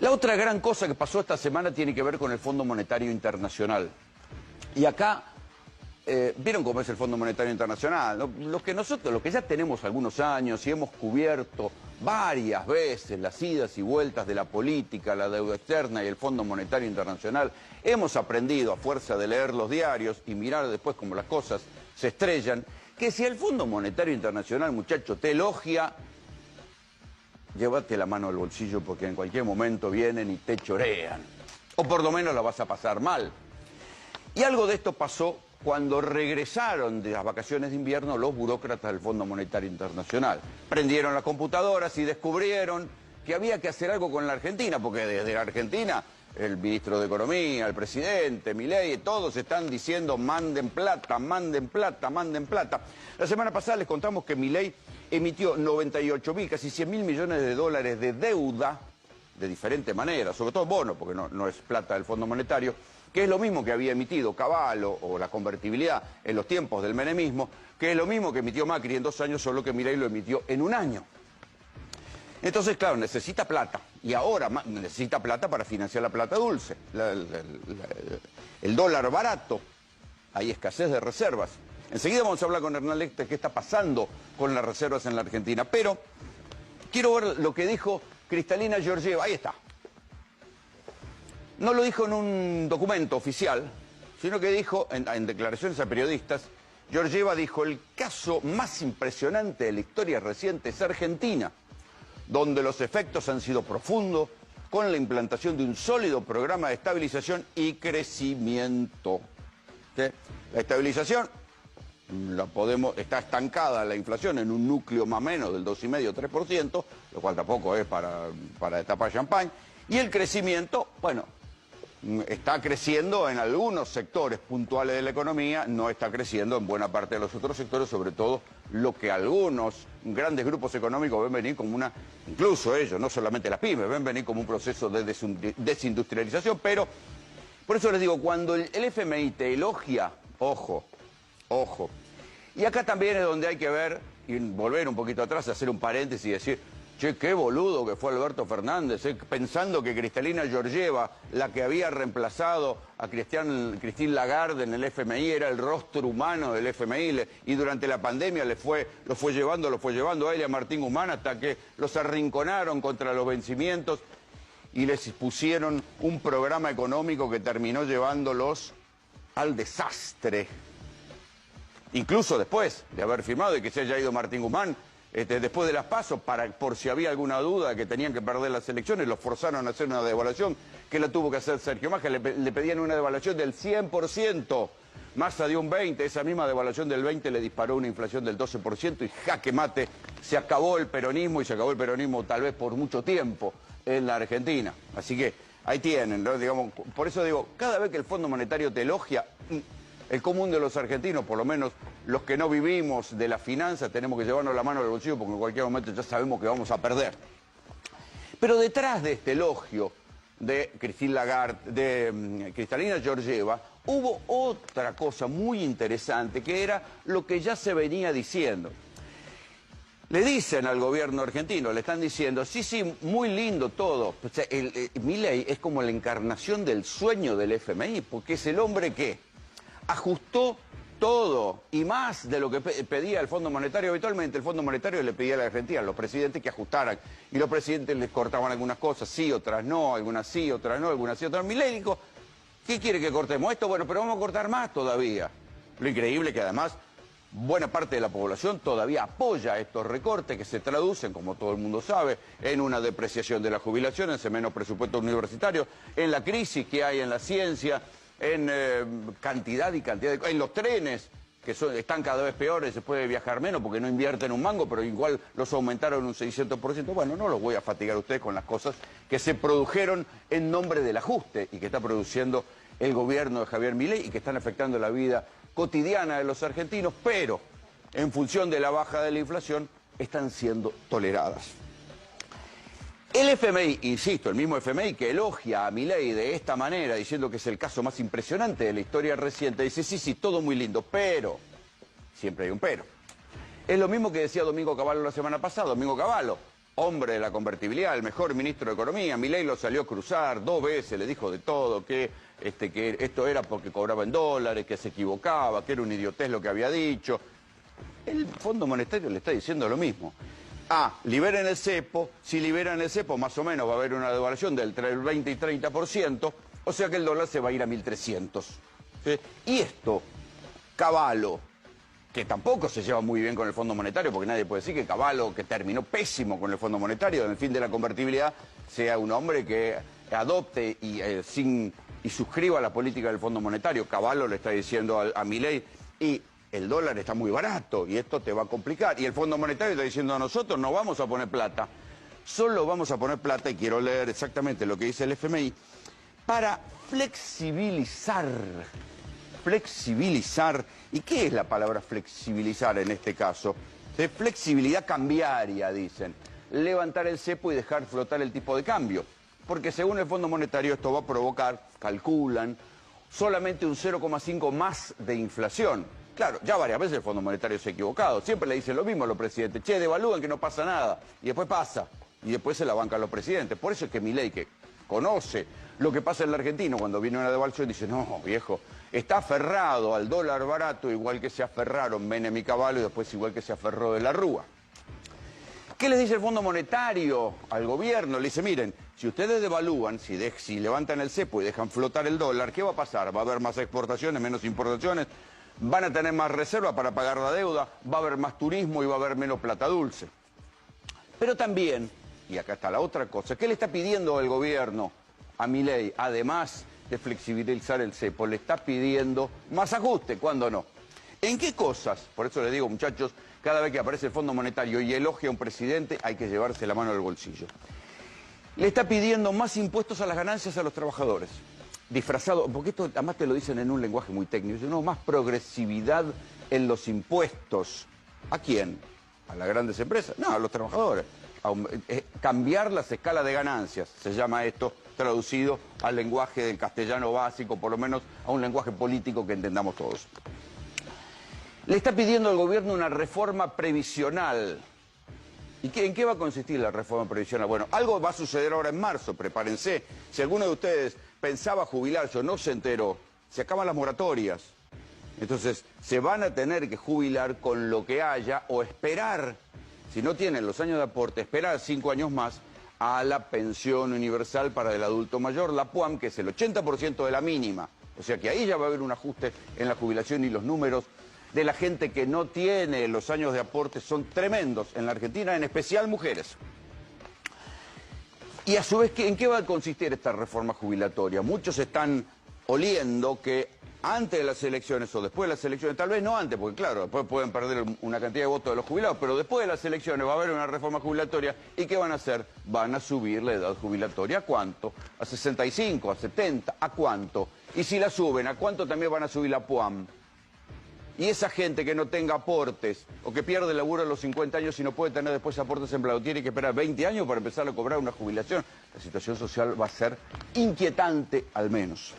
La otra gran cosa que pasó esta semana tiene que ver con el Fondo Monetario Internacional. Y acá, ¿vieron cómo es el Fondo Monetario Internacional? Lo que ya tenemos algunos años y hemos cubierto varias veces las idas y vueltas de la política, la deuda externa y el Fondo Monetario Internacional, hemos aprendido a fuerza de leer los diarios y mirar después cómo las cosas se estrellan, que si el Fondo Monetario Internacional, muchacho, te elogia, llévate la mano al bolsillo porque en cualquier momento vienen y te chorean. O por lo menos la vas a pasar mal. Y algo de esto pasó cuando regresaron de las vacaciones de invierno los burócratas del Fondo Monetario Internacional. Prendieron las computadoras y descubrieron que había que hacer algo con la Argentina, porque desde la Argentina el ministro de Economía, el presidente, Milei, todos están diciendo manden plata, manden plata, manden plata. La semana pasada les contamos que Milei emitió 98.000, casi 100.000 millones de dólares de deuda, de diferente manera, sobre todo bono, porque no es plata del Fondo Monetario, que es lo mismo que había emitido Cavallo o la convertibilidad en los tiempos del menemismo, que es lo mismo que emitió Macri en 2 años, solo que Milei lo emitió en 1 año. Entonces, claro, necesita plata, y ahora necesita plata para financiar la plata dulce, el dólar barato, hay escasez de reservas. Enseguida vamos a hablar con Hernán Lech qué está pasando con las reservas en la Argentina, pero quiero ver lo que dijo Kristalina Georgieva, ahí está. No lo dijo en un documento oficial, sino que dijo en declaraciones a periodistas. Georgieva dijo: el caso más impresionante de la historia reciente es Argentina, donde los efectos han sido profundos, con la implantación de un sólido programa de estabilización y crecimiento. ¿Sí? La estabilización, está estancada la inflación en un núcleo más o menos del 2,5-3%, lo cual tampoco es para destapar champán, y el crecimiento, bueno, está creciendo en algunos sectores puntuales de la economía, no está creciendo en buena parte de los otros sectores, sobre todo lo que algunos grandes grupos económicos ven venir como incluso ellos, no solamente las pymes, ven venir como un proceso de desindustrialización, pero por eso les digo, cuando el FMI te elogia, ojo, ojo. Y acá también es donde hay que ver, y volver un poquito atrás, hacer un paréntesis y decir: che, qué boludo que fue Alberto Fernández, pensando que Kristalina Georgieva, la que había reemplazado a Christine Lagarde en el FMI, era el rostro humano del FMI, y durante la pandemia lo fue llevando a él y a Martín Guzmán hasta que los arrinconaron contra los vencimientos y les pusieron un programa económico que terminó llevándolos al desastre. Incluso después de haber firmado y que se haya ido Martín Guzmán, después de las PASO, por si había alguna duda de que tenían que perder las elecciones, los forzaron a hacer una devaluación que la tuvo que hacer Sergio Massa, le pedían una devaluación del 100%, Massa dio un 20%, esa misma devaluación del 20% le disparó una inflación del 12% y jaque mate, se acabó el peronismo, y se acabó el peronismo tal vez por mucho tiempo en la Argentina. Así que ahí tienen, ¿no? Digamos, por eso digo, cada vez que el Fondo Monetario te elogia, el común de los argentinos, por lo menos los que no vivimos de la finanza, tenemos que llevarnos la mano al bolsillo porque en cualquier momento ya sabemos que vamos a perder. Pero detrás de este elogio de Christine Lagarde, de Kristalina Georgieva, hubo otra cosa muy interesante, que era lo que ya se venía diciendo. Le dicen al gobierno argentino, le están diciendo: sí, muy lindo todo. O sea, Milei es como la encarnación del sueño del FMI, porque es el hombre que ajustó todo y más de lo que pedía el Fondo Monetario. Habitualmente el Fondo Monetario le pedía a la Argentina, a los presidentes, que ajustaran, y los presidentes les cortaban algunas cosas, sí, otras no, algunas sí, otras no, algunas sí, otras no. Milei dijo: ¿qué quiere que cortemos esto? Bueno, pero vamos a cortar más todavía. Lo increíble que además buena parte de la población todavía apoya estos recortes que se traducen, como todo el mundo sabe, en una depreciación de las jubilaciones, en menos presupuesto universitario, en la crisis que hay en la ciencia, en cantidad en los trenes, que están cada vez peores, se puede viajar menos porque no invierten un mango, pero igual los aumentaron un 600%. Bueno, no los voy a fatigar a ustedes con las cosas que se produjeron en nombre del ajuste y que está produciendo el gobierno de Javier Milei y que están afectando la vida cotidiana de los argentinos, pero en función de la baja de la inflación están siendo toleradas. El FMI, insisto, el mismo FMI que elogia a Milei de esta manera, diciendo que es el caso más impresionante de la historia reciente, dice: sí, todo muy lindo, pero, siempre hay un pero. Es lo mismo que decía Domingo Cavallo la semana pasada. Domingo Cavallo hombre de la convertibilidad, el mejor ministro de Economía. Milei lo salió a cruzar 2 veces, le dijo de todo, que esto era porque cobraba en dólares, que se equivocaba, que era un idiotez lo que había dicho. El Fondo Monetario le está diciendo lo mismo. Liberen el cepo. Si liberan el cepo, más o menos va a haber una devaluación del 20 y 30%, o sea que el dólar se va a ir a 1.300. ¿Sí? Y esto, Cavallo, que tampoco se lleva muy bien con el Fondo Monetario, porque nadie puede decir que Cavallo, que terminó pésimo con el Fondo Monetario en el fin de la convertibilidad, sea un hombre que adopte y suscriba la política del Fondo Monetario. Cavallo le está diciendo a Milei, y el dólar está muy barato y esto te va a complicar. Y el Fondo Monetario está diciendo a nosotros no vamos a poner plata, solo vamos a poner plata, y quiero leer exactamente lo que dice el FMI, para flexibilizar. ¿Y qué es la palabra flexibilizar en este caso? Flexibilidad cambiaria, dicen. Levantar el cepo y dejar flotar el tipo de cambio. Porque según el Fondo Monetario esto va a provocar, calculan, solamente un 0,5 más de inflación. Claro, ya varias veces el Fondo Monetario se ha equivocado. Siempre le dicen lo mismo a los presidentes. Che, devalúan que no pasa nada. Y después pasa. Y después se la bancan los presidentes. Por eso es que Milei, que conoce lo que pasa en la Argentina, cuando viene una devaluación, dice, no, viejo, está aferrado al dólar barato igual que se aferraron Menem y Cavallo, y después igual que se aferró de la Rúa. ¿Qué les dice el Fondo Monetario al gobierno? Le dice, miren, si ustedes devalúan, si levantan el cepo y dejan flotar el dólar, ¿qué va a pasar? Va a haber más exportaciones, menos importaciones, van a tener más reserva para pagar la deuda, va a haber más turismo y va a haber menos plata dulce. Pero también, y acá está la otra cosa, ¿qué le está pidiendo el gobierno a Milei? Además de flexibilizar el cepo, le está pidiendo más ajuste, ¿cuándo no? ¿En qué cosas? Por eso les digo, muchachos, cada vez que aparece el Fondo Monetario y elogia a un presidente, hay que llevarse la mano al bolsillo. Le está pidiendo más impuestos a las ganancias a los trabajadores. Disfrazado, porque esto además te lo dicen en un lenguaje muy técnico, no, más progresividad en los impuestos. ¿A quién? ¿A las grandes empresas? No, a los trabajadores. Cambiar las escalas de ganancias, se llama esto, traducido al lenguaje del castellano básico, por lo menos a un lenguaje político que entendamos todos. Le está pidiendo al gobierno una reforma previsional. ¿Y en qué va a consistir la reforma previsional? Bueno, algo va a suceder ahora en marzo, prepárense. Si alguno de ustedes pensaba jubilarse o no se enteró, se acaban las moratorias. Entonces, se van a tener que jubilar con lo que haya o esperar, si no tienen los años de aporte, esperar 5 años más a la pensión universal para el adulto mayor, la PUAM, que es el 80% de la mínima. O sea que ahí ya va a haber un ajuste en la jubilación, y los números de la gente que no tiene los años de aporte son tremendos en la Argentina, en especial mujeres. Y a su vez, ¿en qué va a consistir esta reforma jubilatoria? Muchos están oliendo que antes de las elecciones o después de las elecciones, tal vez no antes, porque claro, después pueden perder una cantidad de votos de los jubilados, pero después de las elecciones va a haber una reforma jubilatoria. ¿Y qué van a hacer? Van a subir la edad jubilatoria. ¿A cuánto? ¿A 65? ¿A 70? ¿A cuánto? Y si la suben, ¿a cuánto también van a subir la PUAM? Y esa gente que no tenga aportes o que pierde el laburo a los 50 años y no puede tener después aportes empleados, tiene que esperar 20 años para empezar a cobrar una jubilación. La situación social va a ser inquietante, al menos.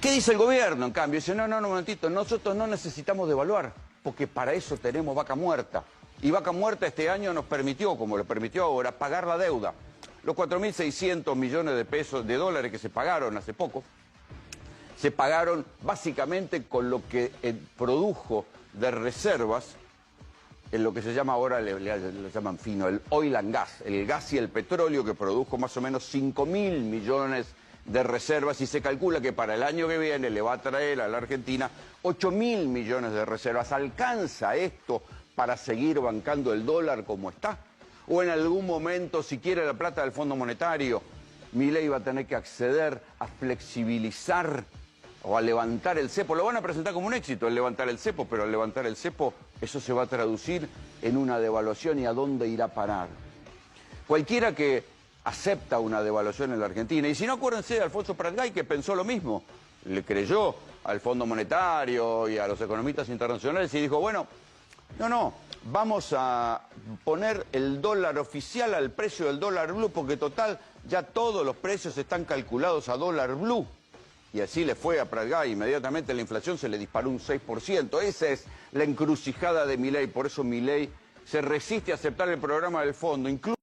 ¿Qué dice el gobierno, en cambio? Dice, no, un momentito, nosotros no necesitamos devaluar, porque para eso tenemos vaca muerta. Y vaca muerta este año nos permitió, como lo permitió ahora, pagar la deuda. Los 4.600 millones de pesos, de dólares que se pagaron hace poco, se pagaron básicamente con lo que produjo de reservas, en lo que se llama ahora, le llaman fino, el oil and gas, el gas y el petróleo, que produjo más o menos 5.000 millones de reservas, y se calcula que para el año que viene le va a traer a la Argentina 8.000 millones de reservas. ¿Alcanza esto para seguir bancando el dólar como está? ¿O en algún momento, si quiere la plata del Fondo Monetario, Milei va a tener que acceder a flexibilizar o a levantar el cepo? Lo van a presentar como un éxito el levantar el cepo, pero al levantar el cepo eso se va a traducir en una devaluación. ¿Y a dónde irá a parar? Cualquiera que acepta una devaluación en la Argentina, y si no, acuérdense de Alfonso Pratgay, que pensó lo mismo, le creyó al Fondo Monetario y a los economistas internacionales y dijo, bueno, no, vamos a poner el dólar oficial al precio del dólar blue, porque total, ya todos los precios están calculados a dólar blue. Y así le fue a Pratgay, inmediatamente la inflación se le disparó un 6%. Esa es la encrucijada de Milei, por eso Milei se resiste a aceptar el programa del fondo, incluso